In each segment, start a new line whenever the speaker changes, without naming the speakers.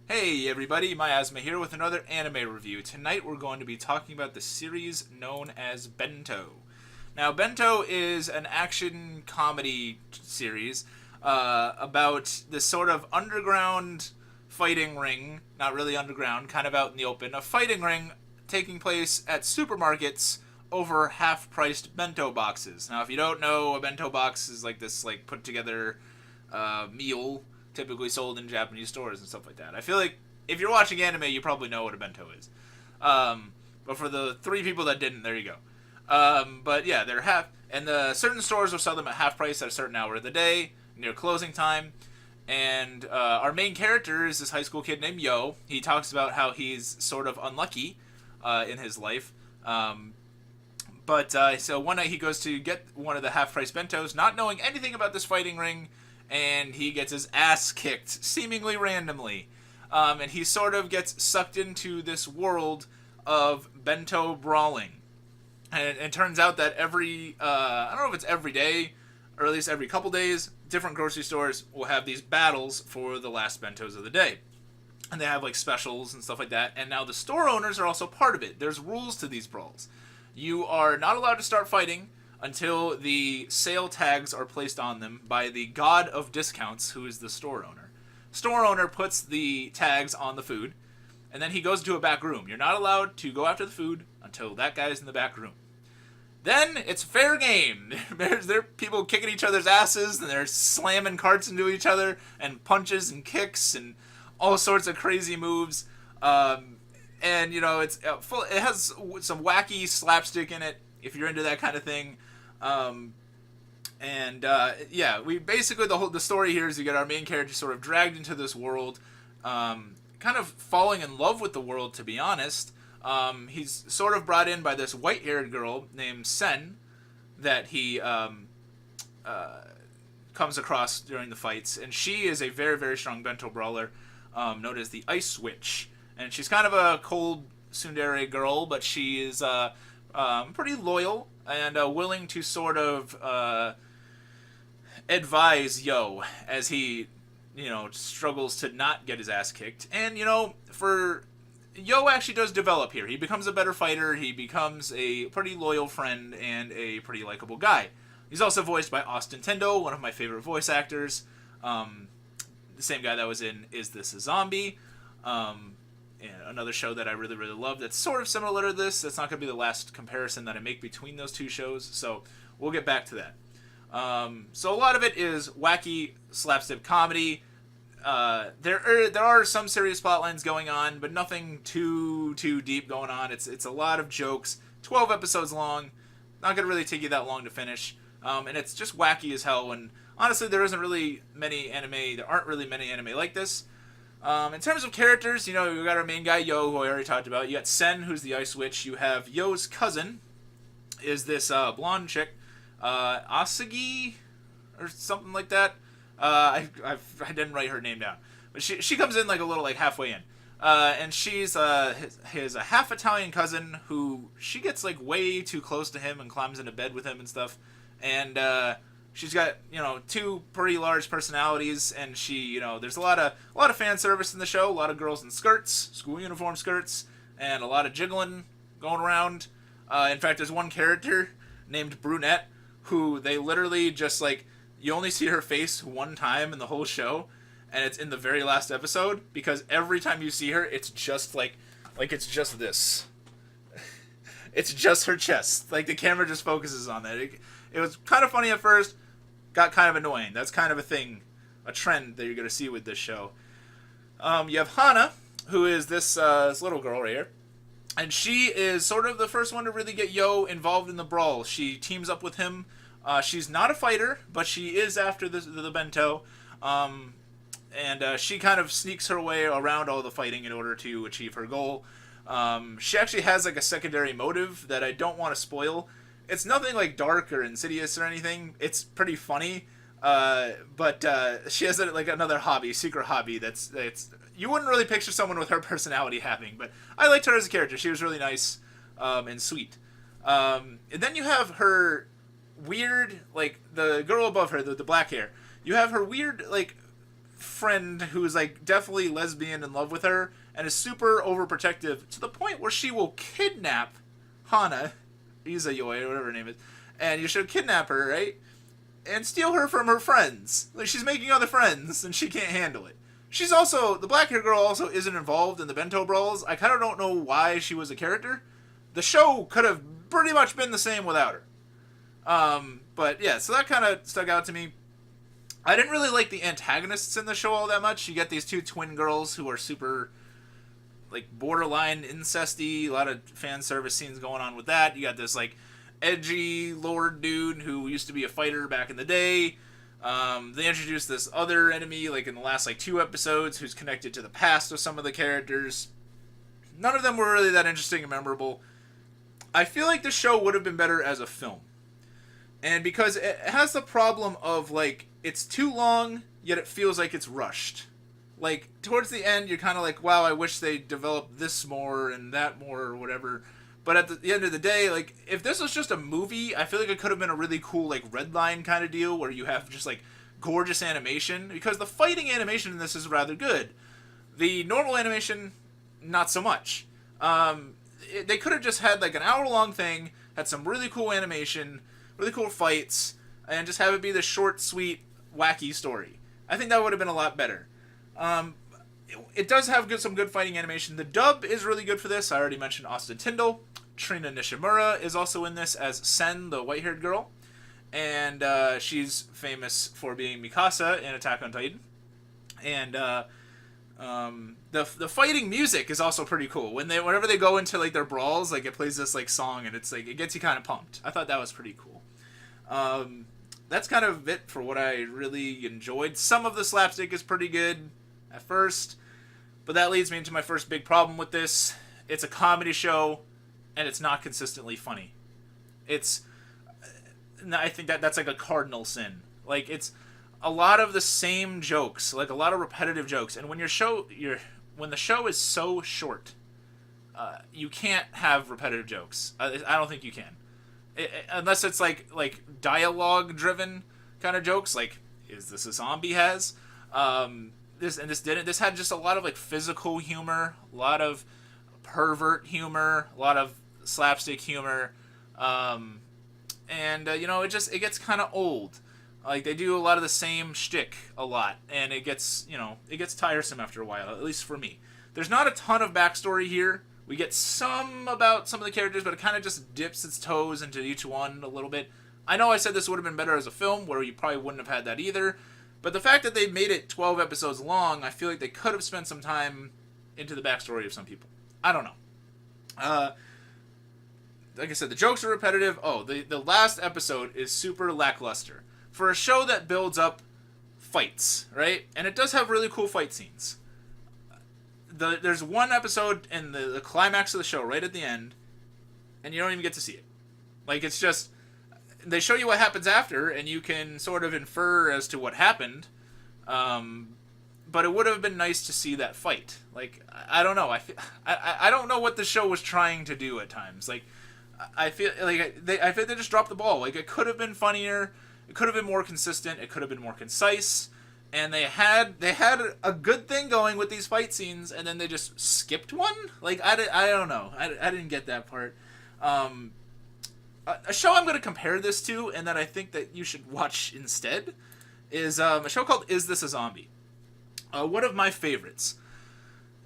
Hey everybody, Miasma here with another anime review. Tonight we're going to be talking about the series known as Bento. Now, Bento is an action comedy series about this sort of underground fighting ring, not really underground, kind of out in the open, a fighting ring taking place at supermarkets over half-priced bento boxes. Now, if you don't know, a bento box is like this like put together meal typically sold in Japanese stores and stuff like that. I feel like if you're watching anime, you probably know what a bento is. But for the three people that didn't, there you go. But yeah, they're half, and the certain stores will sell them at half price at a certain hour of the day near closing time. And our main character is this high school kid named Yo. He talks about how he's sort of unlucky in his life. So one night he goes to get one of the half price bentos, not knowing anything about this fighting ring, and he gets his ass kicked seemingly randomly. And he sort of gets sucked into this world of bento brawling. And it turns out that I don't know if it's every day, or at least every couple days, different grocery stores will have these battles for the last bentos of the day. And they have like specials and stuff like that. And now the store owners are also part of it. There's rules to these brawls. You are not allowed to start fighting until the sale tags are placed on them by the god of discounts, who is the store owner. Store owner puts the tags on the food, and then he goes into a back room. You're not allowed to go after the food until that guy is in the back room. Then it's fair game. There are people kicking each other's asses, and they're slamming carts into each other, and punches and kicks, and all sorts of crazy moves. And you know, it has some wacky slapstick in it if you're into that kind of thing. We basically the story here is you get our main character sort of dragged into this world, kind of falling in love with the world, to be honest. He's sort of brought in by this white-haired girl named Sen that he comes across during the fights, and she is a very, very strong bento brawler, known as the Ice Witch. And she's kind of a cold tsundere girl, but she is pretty loyal and willing to sort of advise Yo as he, struggles to not get his ass kicked. And, for Yo actually does develop here. He becomes a better fighter. He becomes a pretty loyal friend and a pretty likable guy. He's also voiced by Austin Tendo, one of my favorite voice actors. The same guy that was in Is This a Zombie? And another show that I really, really love that's sort of similar to this. That's not going to be the last comparison that I make between those two shows, so we'll get back to that. So a lot of it is wacky slapstick comedy. There are some serious plot lines going on, but nothing too deep going on. It's a lot of jokes. 12 episodes long. Not going to really take you that long to finish. And it's just wacky as hell. And honestly, there aren't really many anime like this. In terms of characters, we got our main guy, Yo, who I already talked about. You got Sen, who's the Ice Witch. You have Yo's cousin, is this blonde chick, Asagi, or something like that. I didn't write her name down. But she comes in like a little like halfway in. And she's his a half Italian cousin who she gets like way too close to him and climbs into bed with him and stuff. And she's got, two pretty large personalities, and she, there's a lot of fan service in the show, a lot of girls in skirts, school uniform skirts, and a lot of jiggling going around. In fact, there's one character named Brunette who they literally just like, you only see her face one time in the whole show, and it's in the very last episode, because every time you see her, it's just like it's just this. It's just her chest. Like, the camera just focuses on that. It was kind of funny at first, got kind of annoying. That's kind of a trend that you're going to see with this show. You have Hana, who is this little girl right here. And she is sort of the first one to really get Yo involved in the brawl. She teams up with him. She's not a fighter, but she is after the bento. She kind of sneaks her way around all the fighting in order to achieve her goal. She actually has like a secondary motive that I don't want to spoil. It's nothing like dark or insidious or anything. It's pretty funny. But she has another hobby, secret hobby that's you wouldn't really picture someone with her personality having, but I liked her as a character. She was really nice and sweet. And then you have her weird, like, the girl above her, the black hair. You have her weird, like, friend who is like definitely lesbian in love with her and is super overprotective to the point where she will kidnap Hana, Izayoi, or whatever her name is, and you should kidnap her, right? And steal her from her friends. Like, she's making other friends and she can't handle it. She's also, the black hair girl also isn't involved in the Bento brawls. I kind of don't know why she was a character. The show could have pretty much been the same without her. But yeah, so that kind of stuck out to me. I didn't really like the antagonists in the show all that much. You get these two twin girls who are super, like, borderline incesty. A lot of fan service scenes going on with that. You got this, like, edgy lord dude who used to be a fighter back in the day. They introduced this other enemy, like, in the last, like, 2 episodes who's connected to the past of some of the characters. None of them were really that interesting and memorable. I feel like the show would have been better as a film. And because it has the problem of, like, it's too long, yet it feels like it's rushed. Like, towards the end, you're kind of like, wow, I wish they developed this more and that more or whatever. But at the end of the day, like, if this was just a movie, I feel like it could have been a really cool, like, red line kind of deal where you have just, like, gorgeous animation. Because the fighting animation in this is rather good. The normal animation, not so much. They could have just had, like, an hour-long thing, had some really cool animation, really cool fights, and just have it be the short, sweet, wacky story. I think that would have been a lot better. It does have some good fighting animation. The dub is really good for this. I already mentioned Austin Tyndall. Trina Nishimura is also in this as Sen, the white-haired girl. And she's famous for being Mikasa in Attack on Titan. And the fighting music is also pretty cool. Whenever they go into, like, their brawls, like, it plays this, like, song, and it's like, it gets you kind of pumped. I thought that was pretty cool. That's kind of it for what I really enjoyed. Some of the slapstick is pretty good at first, but that leads me into my first big problem with this. It's a comedy show, and it's not consistently funny. I think that's like a cardinal sin. Like, it's a lot of the same jokes, like a lot of repetitive jokes, and when the show is so short, you can't have repetitive jokes. I don't think you can. Unless it's like dialogue driven kind of jokes, like, is this a zombie has? This had just a lot of, like, physical humor, a lot of pervert humor, a lot of slapstick humor, and it gets kind of old. Like, they do a lot of the same shtick a lot, and it gets tiresome after a while, at least for me. There's not a ton of backstory here. We get some about some of the characters, but it kind of just dips its toes into each one a little bit. I know I said this would have been better as a film, where you probably wouldn't have had that either. But the fact that they made it 12 episodes long, I feel like they could have spent some time into the backstory of some people. I don't know. Like I said, the jokes are repetitive. Oh, the last episode is super lackluster. For a show that builds up fights, right? And it does have really cool fight scenes. There's one episode in the climax of the show right at the end, and you don't even get to see it. Like, it's just, they show you what happens after, and you can sort of infer as to what happened, but it would have been nice to see that fight. Like, I don't know. I don't know what the show was trying to do at times. Like, I feel like they just dropped the ball. Like, it could have been funnier. It could have been more consistent. It could have been more concise. And they had a good thing going with these fight scenes, and then they just skipped one? Like, I don't know. I didn't get that part. A show I'm going to compare this to, and that I think that you should watch instead, is a show called Is This a Zombie? One of my favorites.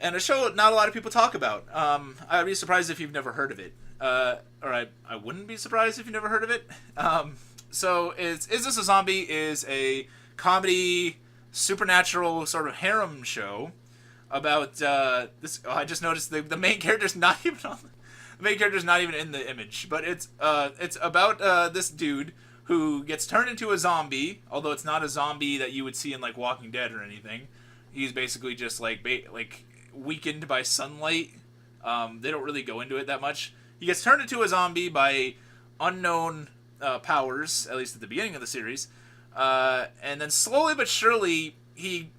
And a show not a lot of people talk about. I'd be surprised if you've never heard of it. Or I wouldn't be surprised if you've never heard of it. So Is This a Zombie is a comedy, supernatural sort of harem show about this. Oh, I just noticed the main character's not even on. The main character's not even in the image, but it's about this dude who gets turned into a zombie. Although it's not a zombie that you would see in, like, Walking Dead or anything. He's basically just like weakened by sunlight. They don't really go into it that much. He gets turned into a zombie by unknown powers, at least at the beginning of the series. And then slowly but surely, he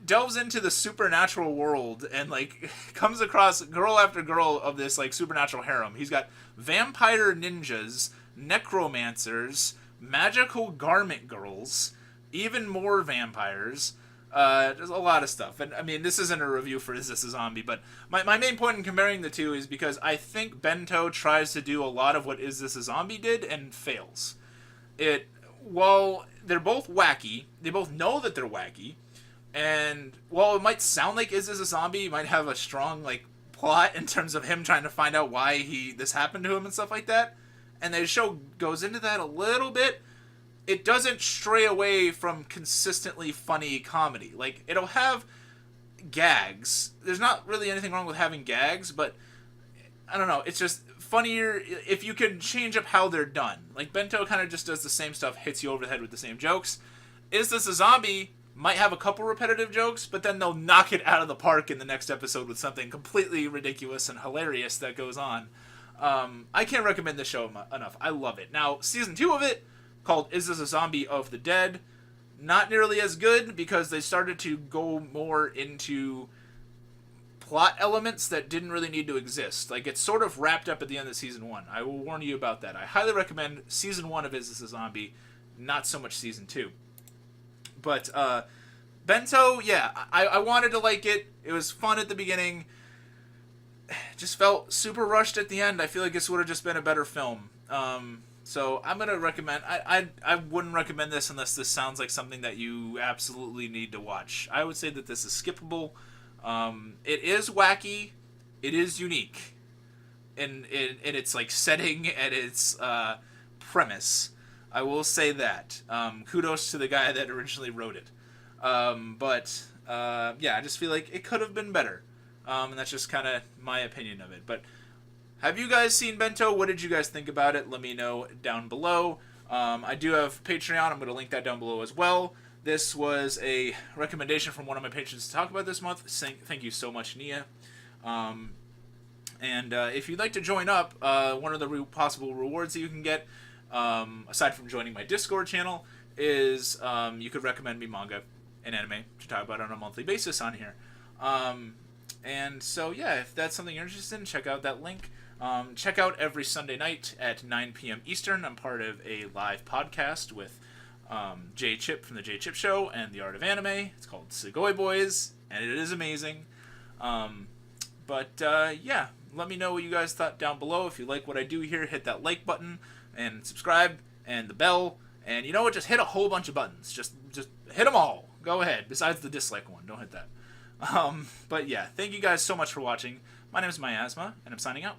delves into the supernatural world and, like, comes across girl after girl of this, like, supernatural harem. He's got vampire ninjas, necromancers, magical garment girls, even more vampires, There's a lot of stuff. And I mean, this isn't a review for Is This a Zombie, but my main point in comparing the two is because I think Bento tries to do a lot of what Is This a Zombie did and fails. While they're both wacky, they both know that they're wacky, and while it might sound like Is This a Zombie, it might have a strong like plot in terms of him trying to find out why this happened to him and stuff like that, and the show goes into that a little bit. It doesn't stray away from consistently funny comedy. Like, it'll have gags. There's not really anything wrong with having gags, but I don't know. It's just funnier if you can change up how they're done. Like, Bento kind of just does the same stuff, hits you over the head with the same jokes. Is This a Zombie might have a couple repetitive jokes, but then they'll knock it out of the park in the next episode with something completely ridiculous and hilarious that goes on. I can't recommend this show enough. I love it. Now, season 2 of it, called Is This a Zombie of the Dead, not nearly as good because they started to go more into plot elements that didn't really need to exist. Like, it's sort of wrapped up at the end of season 1. I will warn you about that. I highly recommend season 1 of Is This a Zombie, not so much season 2. But Bento, yeah, I wanted to like it. It was fun at the beginning. Just felt super rushed at the end. I feel like this would have just been a better film. So I'm going to recommend... I wouldn't recommend this unless this sounds like something that you absolutely need to watch. I would say that this is skippable. It is wacky. It is unique in its like setting and its premise. I will say that. Kudos to the guy that originally wrote it. Yeah, I just feel like it could have been better. And that's just kind of my opinion of it. But have you guys seen Bento? What did you guys think about it? Let me know down below. I do have Patreon. I'm going to link that down below as well. This was a recommendation from one of my patrons to talk about this month. Thank you so much, Nia. If you'd like to join up, one of the possible rewards that you can get, aside from joining my Discord channel, is you could recommend me manga and anime to talk about on a monthly basis on here. So, yeah, if that's something you're interested in, check out that link. Check out every Sunday night at 9 p.m. Eastern. I'm part of a live podcast with J Chip from the J Chip Show and The Art of Anime. It's called Sugoi Boys, and it is amazing. Yeah, let me know what you guys thought down below. If you like what I do here, hit that like button and subscribe and the bell. And you know what? Just hit a whole bunch of buttons. Just hit them all. Go ahead. Besides the dislike one. Don't hit that. But yeah, thank you guys so much for watching. My name is Miasma, and I'm signing out.